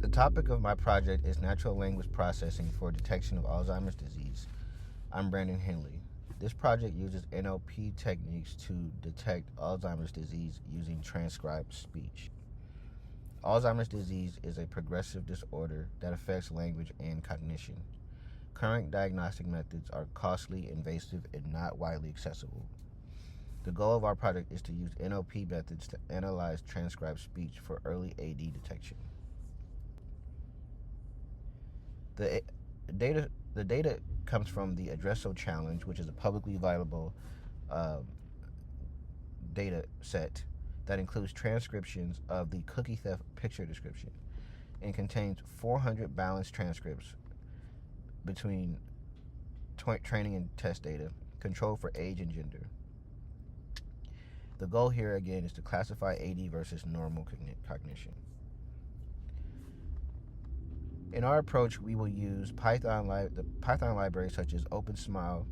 The topic of my project is natural language processing for detection of Alzheimer's disease. I'm Brandon Henley. This project uses NLP techniques to detect Alzheimer's disease using transcribed speech. Alzheimer's disease is a progressive disorder that affects language and cognition. Current diagnostic methods are costly, invasive, and not widely accessible. The goal of our project is to use NLP methods to analyze transcribed speech for early AD detection. The data comes from the Addresso Challenge, which is a publicly available data set that includes transcriptions of the cookie theft picture description and contains 400 balanced transcripts between training and test data, controlled for age and gender. The goal here again is to classify AD versus normal cognition. In our approach, we will use the Python libraries such as OpenSmile,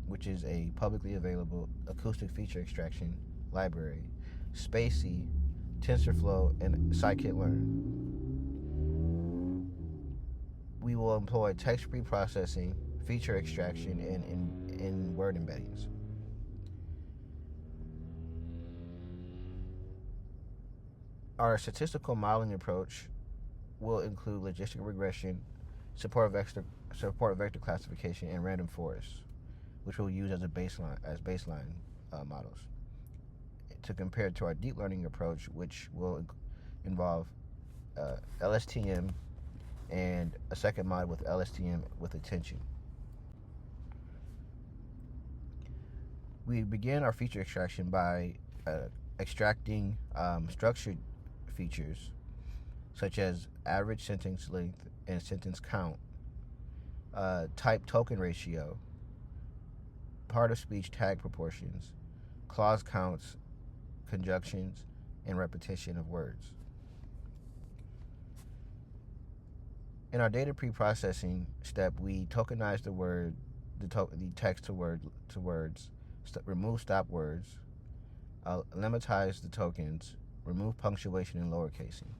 which is a publicly available acoustic feature extraction library, Spacy, TensorFlow, and scikit-learn. We will employ text preprocessing, feature extraction, and in word embeddings. Our statistical modeling approach will include logistic regression, support vector classification, and random forests, which we'll use as baseline models to compare to our deep learning approach, which will involve LSTM and a second mod with LSTM with attention. We begin our feature extraction by extracting structured features such as average sentence length and sentence count, type token ratio, part of speech tag proportions, clause counts, conjunctions, and repetition of words. In our data preprocessing step, we tokenize the text to words, remove stop words, lemmatize the tokens, remove punctuation and lowercasing.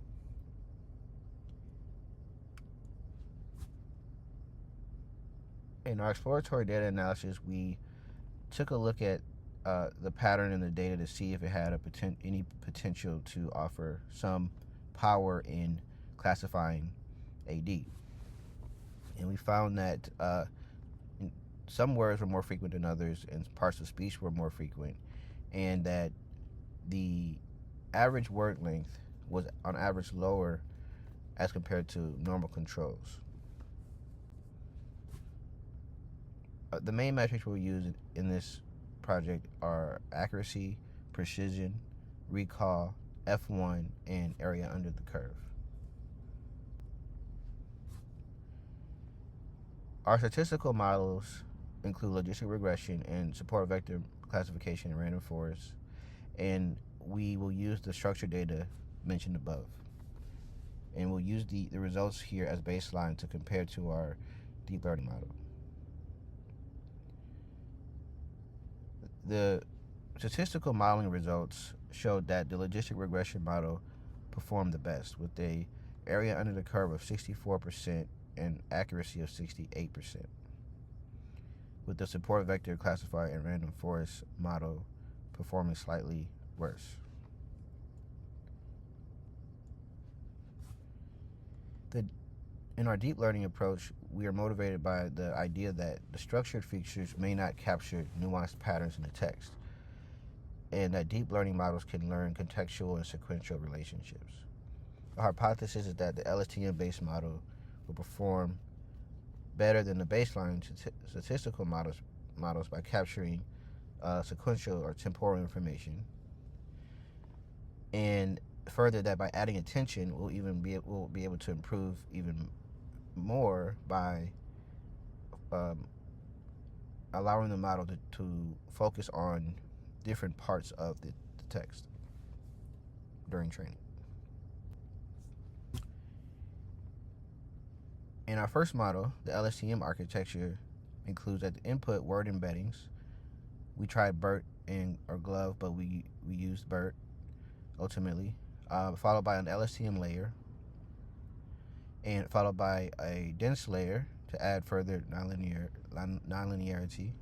In our exploratory data analysis, we took a look at the pattern in the data to see if it had any potential to offer some power in classifying AD. And we found that some words were more frequent than others, and parts of speech were more frequent, and that the average word length was on average lower as compared to normal controls. The main metrics we'll use in this project are accuracy, precision, recall, F1, and area under the curve. Our statistical models include logistic regression and support vector classification and random forests, and we will use the structured data mentioned above. And we'll use the results here as baseline to compare to our deep learning model. The statistical modeling results showed that the logistic regression model performed the best, with a area under the curve of 64% and accuracy of 68%, with the support vector classifier and random forest model performing slightly worse. In our deep learning approach, we are motivated by the idea that the structured features may not capture nuanced patterns in the text, and that deep learning models can learn contextual and sequential relationships. Our hypothesis is that the LSTM-based model will perform better than the baseline statistical models by capturing sequential or temporal information, and further that by adding attention, we'll be able to improve even more by allowing the model to focus on different parts of the text during training. In our first model, the LSTM architecture includes at the input word embeddings. We tried BERT or GLOVE, but we used BERT ultimately, followed by an LSTM layer, and followed by a dense layer to add further nonlinearity,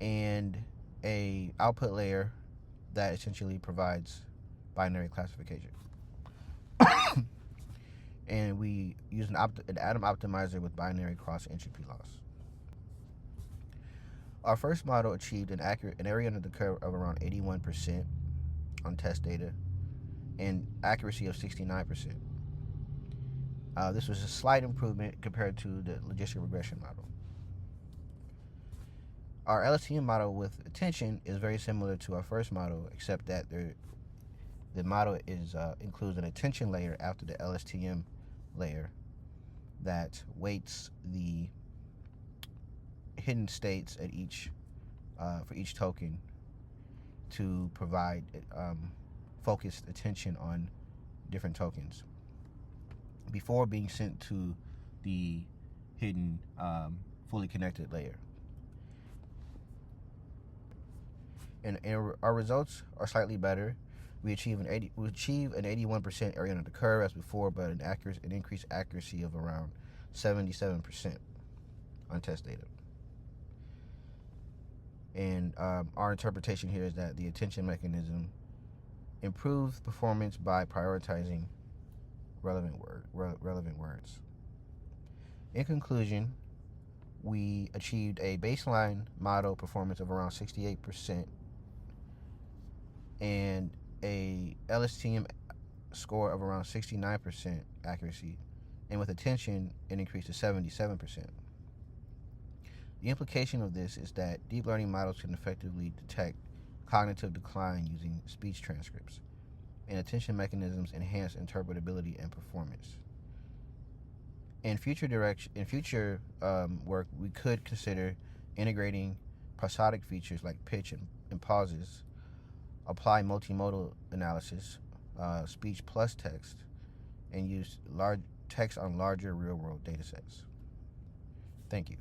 and a output layer that essentially provides binary classification. And we use an atom optimizer with binary cross entropy loss. Our first model achieved an area under the curve of around 81% on test data and accuracy of 69%. This was a slight improvement compared to the logistic regression model. Our LSTM model with attention is very similar to our first model, except that the model includes an attention layer after the LSTM layer that weights the hidden states at for each token to provide focused attention on different tokens before being sent to the hidden fully connected layer. And our results are slightly better. We achieve an 81% area under the curve as before, but an increased accuracy of around 77% on test data. And our interpretation here is that the attention mechanism improves performance by prioritizing relevant words. In conclusion, we achieved a baseline model performance of around 68% and a LSTM score of around 69% accuracy, and with attention it increased to 77%. The implication of this is that deep learning models can effectively detect cognitive decline using speech transcripts, and attention mechanisms enhance interpretability and performance. In future work, we could consider integrating prosodic features like pitch and pauses, apply multimodal analysis, speech plus text, and use large text on larger real-world data sets. Thank you.